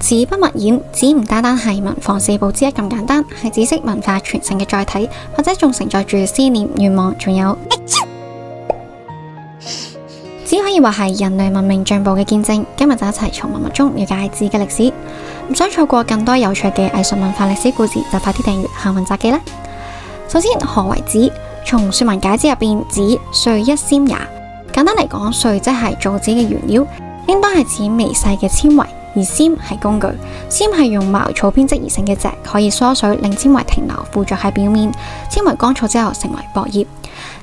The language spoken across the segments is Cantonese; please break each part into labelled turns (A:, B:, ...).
A: 紙不墨染，紙唔單單係文房四寶之一咁簡單，係知識文化傳承嘅載體，或者仲承載住思念、願望，仲有紙可以話係人類文明進步嘅見證。今日就一齊從文物中了解紙嘅歷史。唔想錯過更多有趣嘅藝術文化歷史故事，就快啲訂閱行文雜記啦。首先，何為紙？從說文解字入邊，紙繸一纖也。簡單嚟講，繸即係造紙嘅原料，應當係指微細嘅纖維，而纖係工具。纖係用茅草編織而成嘅蓆，可以疏水，令纖維停留附着喺表面。纖維乾燥之後成為薄葉。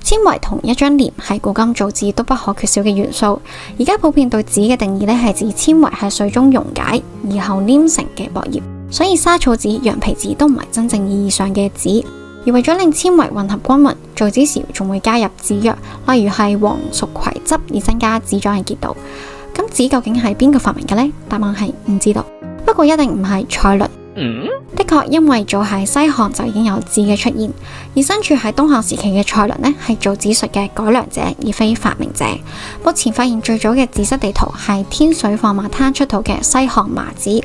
A: 纖維同一張簾係古今造紙都不可缺少嘅元素。而家普遍對紙嘅定義呢，係指纖維喺水中溶解而後黏成嘅薄葉。所以沙草紙、羊皮紙都唔係真正意義上嘅紙。而為咗令纖維混合均勻，造紙時仲會加入紙藥，例如係黃蜀葵汁，以增加紙狀嘅結度。咁紙究竟係邊個發明嘅呢？答案係唔知道。不過一定唔係蔡倫。的確，因為早喺西漢就已經有紙嘅出現，而身處喺東漢時期嘅蔡倫呢，係造紙術嘅改良者，而非發明者。目前發現最早嘅紙質地圖係天水放馬灘出土嘅西漢麻紙，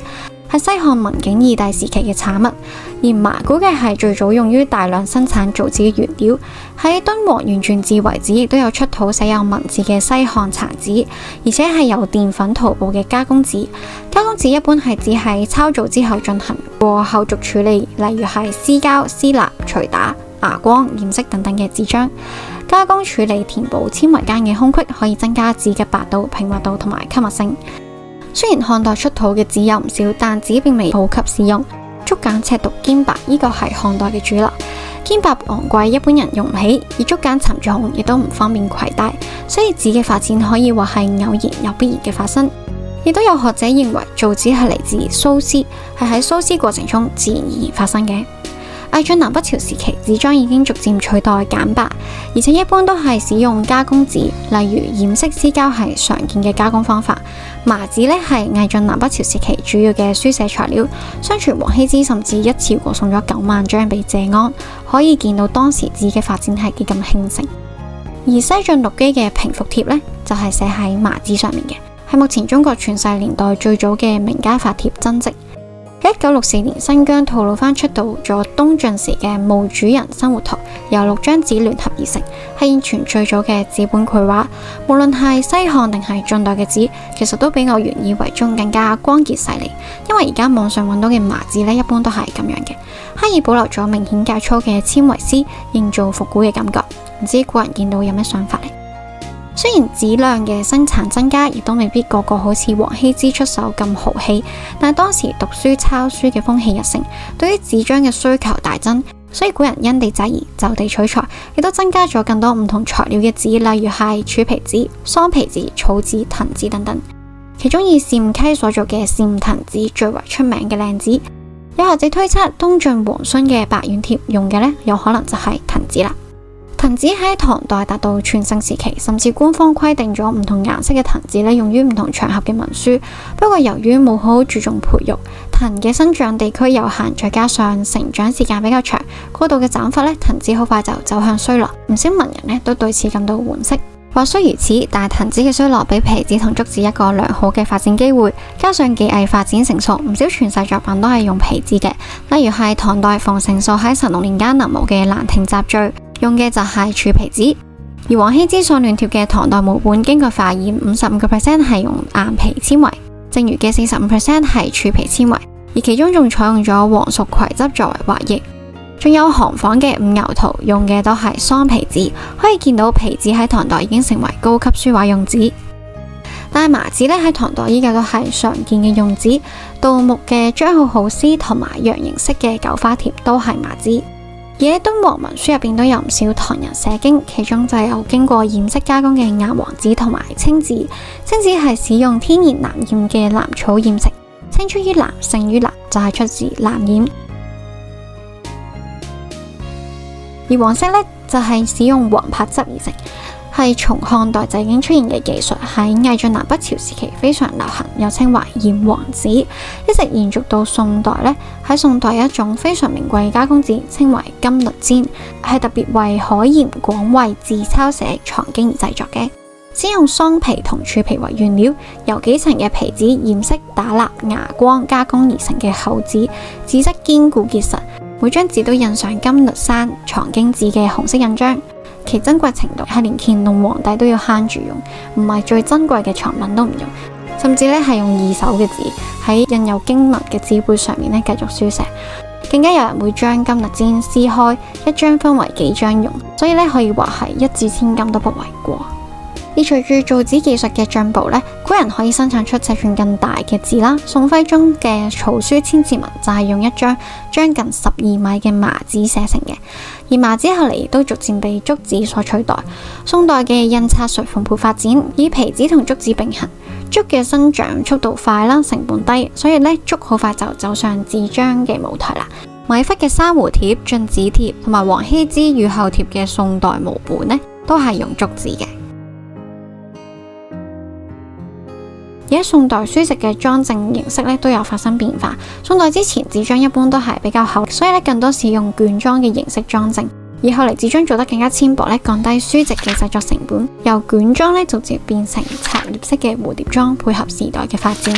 A: 係西漢文景二帝時期嘅產物。而麻估計係最早用於大量生產造紙嘅原料。喺敦煌圓傳字遺址亦都有出土寫有文字嘅西漢殘紙，而且係由澱粉塗布嘅加工紙。加工紙一般係指喺抄造之後進行過後續處理，例如係撕膠、撕蠟、捶打、牙光、染色等等嘅紙張。加工處理填補纖維間嘅空隙，可以增加紙嘅白度、平滑度同埋吸墨性。雖然漢代出土嘅紙有唔少，但紙並未普及使用。竹簡赤獨兼白，呢個係漢代嘅主流。兼白昂貴，一般人用唔起；而竹簡沉重，亦都唔方便攜帶。所以紙嘅發展可以話係偶然又必然嘅發生。亦都有學者認為，造紙係嚟自蘇絲，係喺蘇絲過程中自然而然發生嘅。魏晉南北朝時期，紙張已經逐漸取代簡白，而且一般都係使用加工紙，例如染色、撕膠係常見嘅加工方法。麻紙呢係魏晉南北朝時期主要嘅書寫材料。相傳王羲之甚至一次過送咗9萬張俾謝安，可以見到當時紙嘅發展係幾咁興盛。而西晉陸機嘅平復帖呢，就係寫喺麻紙上面嘅，係目前中國傳世年代最早嘅名家法帖真跡。1964年，新疆吐魯番出土咗東晉時嘅墓主人生活圖，由6張紙聯合而成，係現存最早嘅紙本繪畫。無論係西漢定係晉代嘅紙，其實都比我原以為中更加光潔細膩。因為而家網上揾到嘅麻紙呢，一般都係咁樣嘅，刻意保留咗明顯較粗嘅纖維絲，營造復古嘅感覺。唔知古人見到有咩想法呢？雖然紙量嘅生產增加，亦都未必個個好似王羲之出手咁豪氣，但係當時讀書抄書嘅風氣日盛，對於紙張嘅需求大增，所以古人因地制宜，就地取材，亦都增加咗更多唔同材料嘅紙，例如係鼠皮紙、桑皮紙、草紙、藤紙等等。其中以單溪所做嘅單藤紙最為出名嘅靚紙。有學者推測，東晉王洵嘅白綬帖用嘅呢，有可能就係藤紙啦。藤紙喺唐代達到全盛時期，甚至官方規定咗唔同顏色嘅藤紙咧，用於唔同場合嘅文書。不過由於冇好好注重培育，藤嘅生長地區有限，再加上成長時間比較長，過度嘅斬伐咧，藤紙好快就走向衰落。唔少文人咧都對此感到惋惜。話雖如此，但係藤紙嘅衰落俾皮紙同竹紙一個良好嘅發展機會，加上技藝發展成熟，唔少傳世作品都係用皮紙嘅。例如係唐代馮承素喺神農年間臨摹嘅《蘭亭集序》，用嘅就係鼠皮紙。而王羲之所亂貼嘅唐代摹本，經過化驗，55% 係用硬皮纖維，剩餘嘅45% 係鼠皮纖維，而其中仲採用咗黃蜀葵汁作為畫液。仲有行坊嘅五牛圖，用嘅都係桑皮紙，可以見到皮紙喺唐代已經成為高級書畫用紙。但係麻紙咧喺唐代依舊都係常見嘅用紙，杜牧嘅張好好詩同埋羊形式嘅九花帖都係麻紙。而喺敦煌文書入邊都有唔少唐人寫經，其中就有經過染色加工嘅鴨黃紙同埋青紙。青紙係使用天然藍染嘅藍草染成，青出於藍勝於藍，就係出自藍染。而黃色呢，就係使用黃柏汁而成，係從漢代就已經出現嘅技術，喺魏晉南北朝時期非常流行，又稱為炎黃紙，一直延續到宋代呢。喺宋代有一種非常名貴嘅加工紙，稱為金輪氈，係特別為海鹽廣惠寺抄寫藏經而製作嘅。先用桑皮同樹皮為原料，由幾層嘅皮紙染色打蠟牙光加工而成嘅厚紙，紙質堅固結實，每張紙都印上金栗山藏經紙嘅紅色印章。其珍貴程度係連乾隆皇帝都要慳住用，唔係最珍貴嘅藏品都唔用，甚至咧係用二手嘅紙喺印有經文嘅紙背上面咧繼續書寫。更加有人會將金栗氈撕開，一張分為幾張用，所以咧可以話係一紙千金都不為過。而隨住造紙技術嘅進步咧，古人可以生產出尺寸更大嘅紙啦。宋徽宗嘅草書千字文就係用一張將近12米嘅麻紙寫成嘅，而麻紙後嚟亦都逐漸被竹紙所取代。宋代嘅印刷術蓬勃發展，以皮紙同竹紙並行。竹嘅生長速度快啦，成本低，所以咧竹好快就走上紙張嘅舞台啦。米芾嘅珊瑚貼、進紙貼同埋王羲之雨後貼嘅宋代摹本呢，都係用竹紙嘅。而喺宋代書籍嘅裝幀形式咧都有發生變化。宋代之前紙張一般都係比較厚，所以咧更多使用卷裝嘅形式裝幀。而後嚟紙張做得更加纖薄咧，降低書籍嘅製作成本，由卷裝咧逐漸變成拆頁式嘅蝴蝶裝，配合時代嘅發展。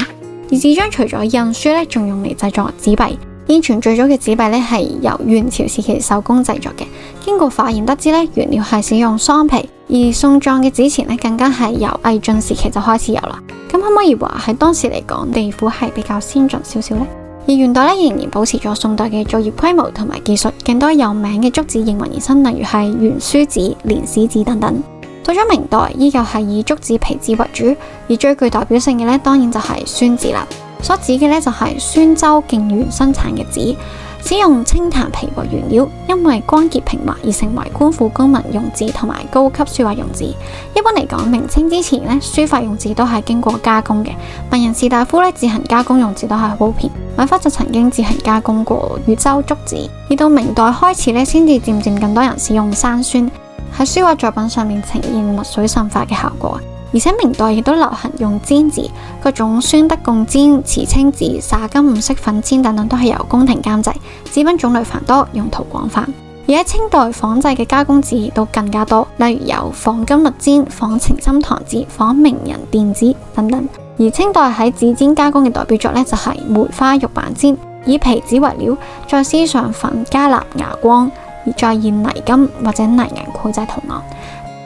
A: 而紙張除咗印書咧，仲用嚟製作紙幣。現存最早嘅紙幣咧係由元朝時期手工製作嘅，經過化驗得知咧原料係使用桑皮。而宋狀嘅紙錢咧更加係由魏晉時期就開始有啦。咁可唔可以話喺當時嚟講，地府係比較先進少少呢？而元代咧仍然保持咗宋代嘅造業規模同埋技術，更多有名嘅竹紙應運而生，例如係元書紙、連史紙等等。到咗明代，依舊係以竹紙皮紙為主，而最具代表性嘅咧，當然就係宣紙啦。所指嘅咧就係宣州泾縣生產嘅紙，使用青檀皮為原料，因為光潔平滑而成為官府公民用紙同埋高級書畫用紙。一般嚟講，明清之前咧，書法用紙都係經過加工嘅，文人士大夫咧自行加工用紙都係好普遍。米芾就曾經自行加工過禹州竹紙，而到明代開始咧，先至漸漸更多人使用山宣喺書畫作品上面呈現墨水滲化嘅效果。而且明代亦都流行用簪紙，各種宣德貢簪、慈青紙、灑金五色粉簪等等都係由宮廷監製，紙品種類繁多，用途廣泛。而喺清代仿製嘅加工紙亦都更加多，例如有仿金栗氈、仿澄心糖紙、仿名人墊紙等等。而清代喺紙簪加工嘅代表作呢，就係梅花玉板簪，以皮紙為料，再施上粉加蠟牙光，而再現泥金或者泥銀繪製圖案。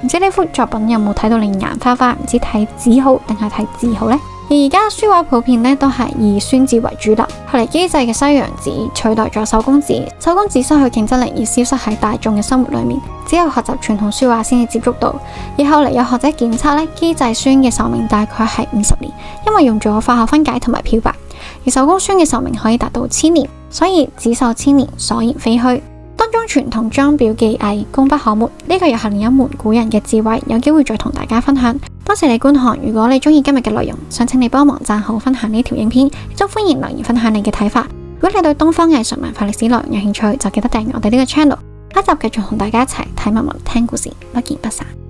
A: 唔知呢幅作品有冇睇到你眼花花？唔知睇紙好定係睇字好呢？而而家書畫普遍咧都係以宣紙為主流，後嚟機製嘅西洋紙取代咗手工紙，手工紙失去競爭力而消失喺大眾嘅生活裏面，只有學習傳統書畫先至接觸到。而後嚟有學者檢測咧，機製宣嘅壽命大概係50年，因為用咗化學分解同埋漂白；而手工宣嘅壽命可以達到1000年，所以紙壽千年，所言非虛。當中傳統裝裱技藝功不可沒，呢個又係另一門古人嘅智慧，有機會再同大家分享。多謝你觀看，如果你中意今日嘅內容，想請你幫忙讚好、分享呢條影片，亦都歡迎留言分享你嘅睇法。如果你對東方藝術文化歷史內容有興趣，就記得訂閱我哋呢個 channel。下集繼續同大家一齊睇文物、聽故事，不見不散。